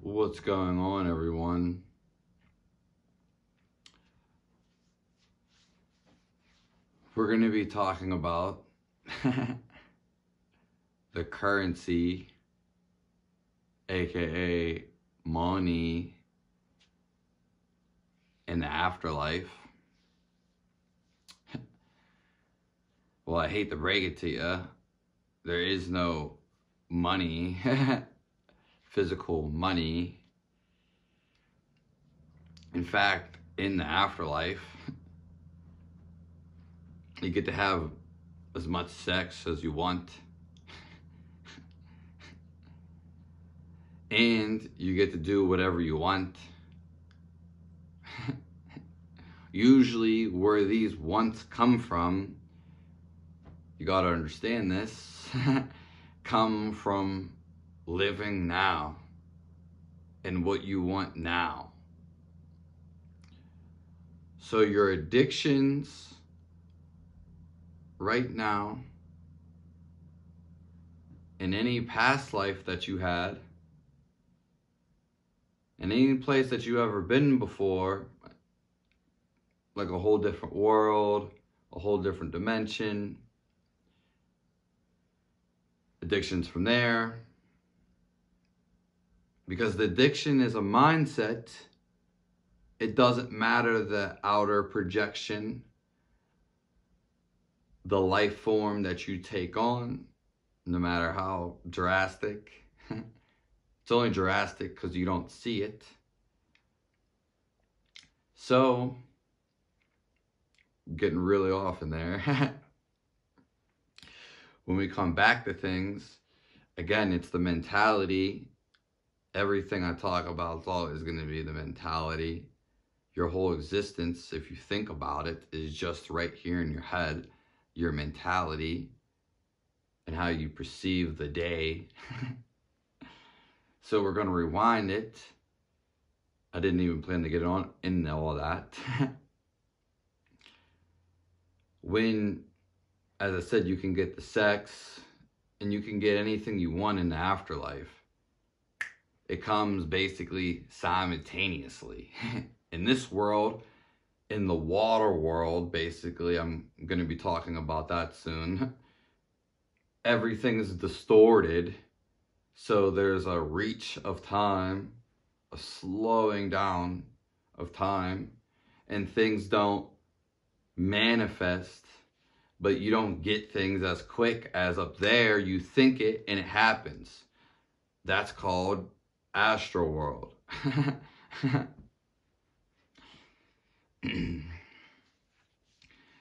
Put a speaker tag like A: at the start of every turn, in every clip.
A: What's going on, everyone? We're going to be talking about the currency, aka money, in the afterlife. Well, I hate to break it to you, there is no money, physical money. In fact, in the afterlife, you get to have as much sex as you want. And you get to do whatever you want. Usually where these wants come from, you gotta understand this, come from living now and what you want now. So your addictions right now, in any past life that you had, in any place that you ever been before, like a whole different world, a whole different dimension, addictions from there. Because the addiction is a mindset, it doesn't matter the outer projection, the life form that you take on, no matter how drastic. It's only drastic because you don't see it. So, getting really off in there. When we come back to things, again, it's the mentality. Everything I talk about is always going to be the mentality. Your whole existence, if you think about it, is just right here in your head. Your mentality and how you perceive the day. So we're going to rewind it. I didn't even plan to get on in all that. When, as I said, you can get the sex and you can get anything you want in the afterlife. It comes basically simultaneously. In this world, in the water world, basically, I'm going to be talking about that soon. Everything is distorted. So there's a reach of time, a slowing down of time, and things don't manifest, but you don't get things as quick as up there. You think it and it happens. That's called astral world.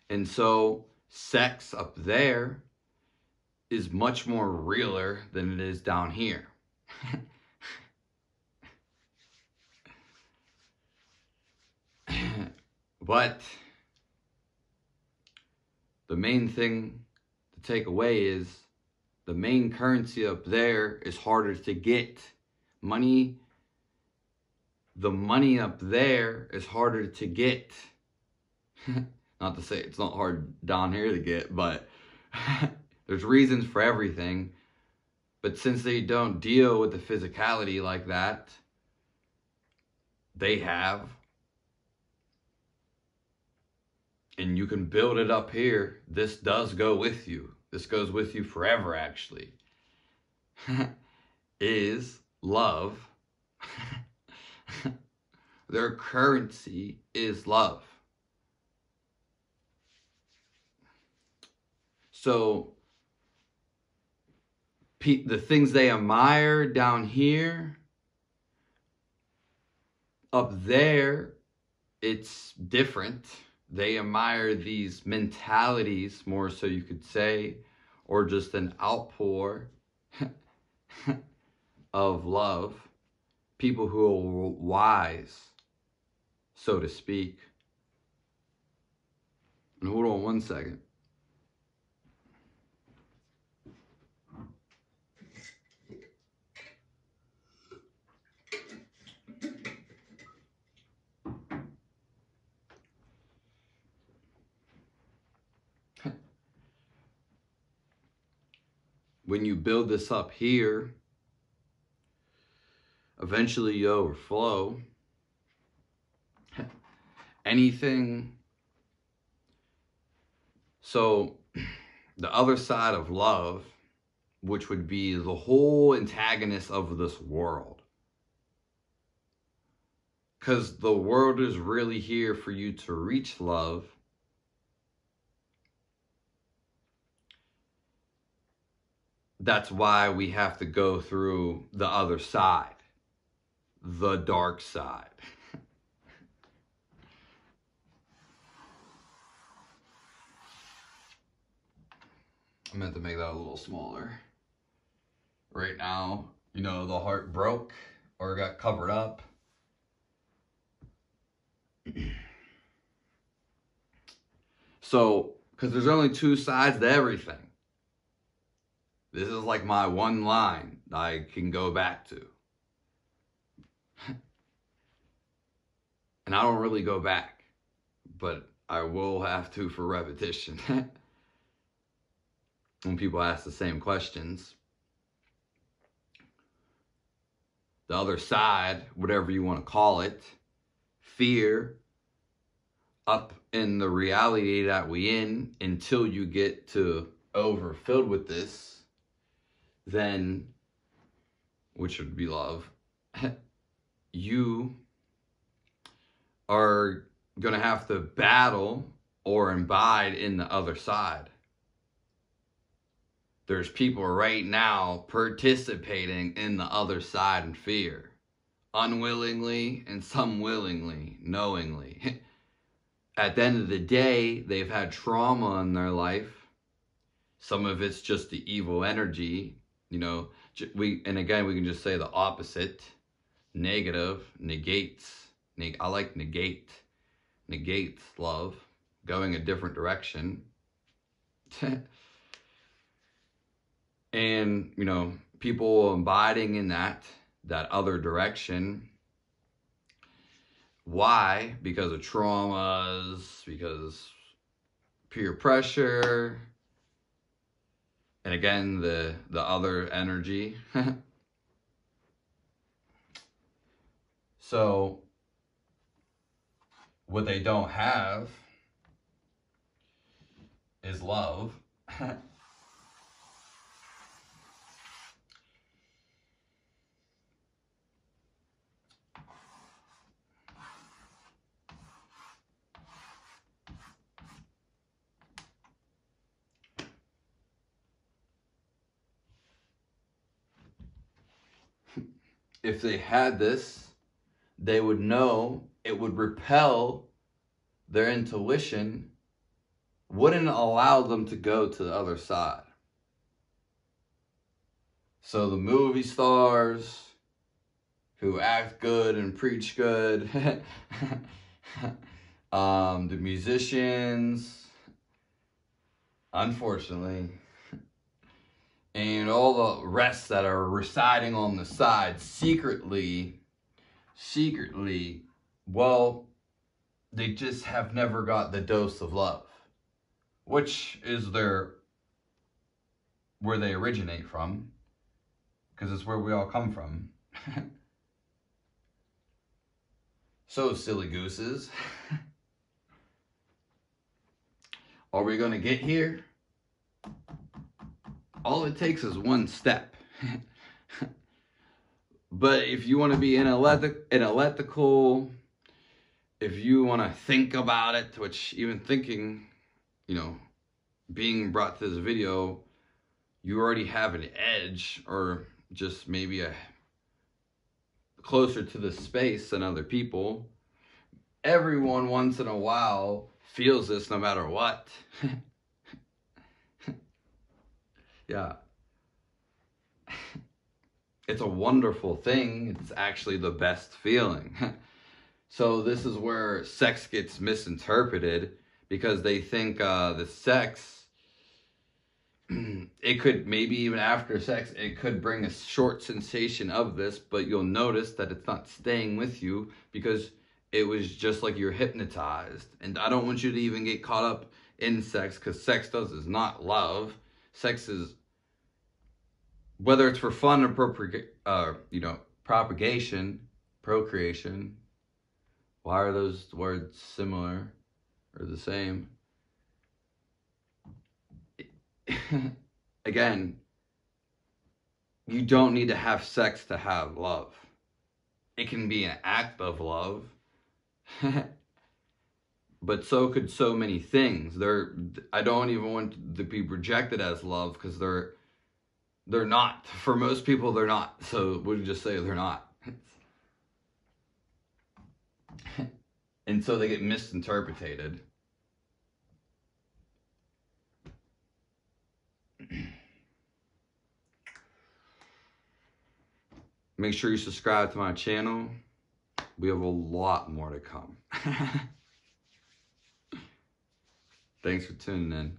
A: And so sex up there is much more realer than it is down here. But the main thing to take away is the main currency up there is harder to get. Money, the money up there is harder to get. Not to say it's not hard down here to get, but there's reasons for everything. But since they don't deal with the physicality like that, they have. And you can build it up here. This does go with you. This goes with you forever, actually. Is love. Their currency is love. So, the things they admire down here, up there, it's different. They admire these mentalities more, so you could say, or just an outpour of love. People who are wise, so to speak. And hold on one second. When you build this up here, eventually you overflow. Anything. So the other side of love, which would be the whole antagonist of this world. Because the world is really here for you to reach love. That's why we have to go through the other side. The dark side. I meant to make that a little smaller. Right now, you know, the heart broke or got covered up. So, because there's only two sides to everything. This is like my one line I can go back to. And I don't really go back, but I will have to for repetition. When people ask the same questions. The other side, whatever you want to call it, fear, up in the reality that we in, until you get to overfilled with this, then, which would be love, you are going to have to battle or imbibe in the other side. There's people right now participating in the other side in fear. Unwillingly and some willingly, knowingly. At the end of the day, they've had trauma in their life. Some of it's just the evil energy. You know, and again, we can just say the opposite. Negative, negates. I like negate. Negates love. Going a different direction. And, you know, people abiding in that other direction. Why? Because of traumas, because peer pressure, and again, the other energy. So, what they don't have is love. If they had this, they would know it would repel their intuition, wouldn't allow them to go to the other side. So the movie stars who act good and preach good, the musicians, unfortunately, and all the rest that are residing on the side secretly, well, they just have never got the dose of love, which is where they originate from, because it's where we all come from. So, silly gooses, are we going to get here? All it takes is one step. But if you want to be analytical, if you want to think about it, which even thinking, you know, being brought to this video, you already have an edge, or just maybe a closer to the space than other people. Everyone once in a while feels this no matter what. Yeah. It's a wonderful thing. It's actually the best feeling. So this is where sex gets misinterpreted, because they think the sex, it could, maybe even after sex, it could bring a short sensation of this, but you'll notice that it's not staying with you, because it was just like you're hypnotized. And I don't want you to even get caught up in sex, because sex is not love. Sex is, whether it's for fun or propagation, procreation. Why are those words similar or the same? Again, you don't need to have sex to have love. It can be an act of love. But so could so many things. I don't even want to be rejected as love, because they're not. For most people, they're not. So we'll just say they're not. And so they get misinterpreted. Make sure you subscribe to my channel. We have a lot more to come. Thanks for tuning in.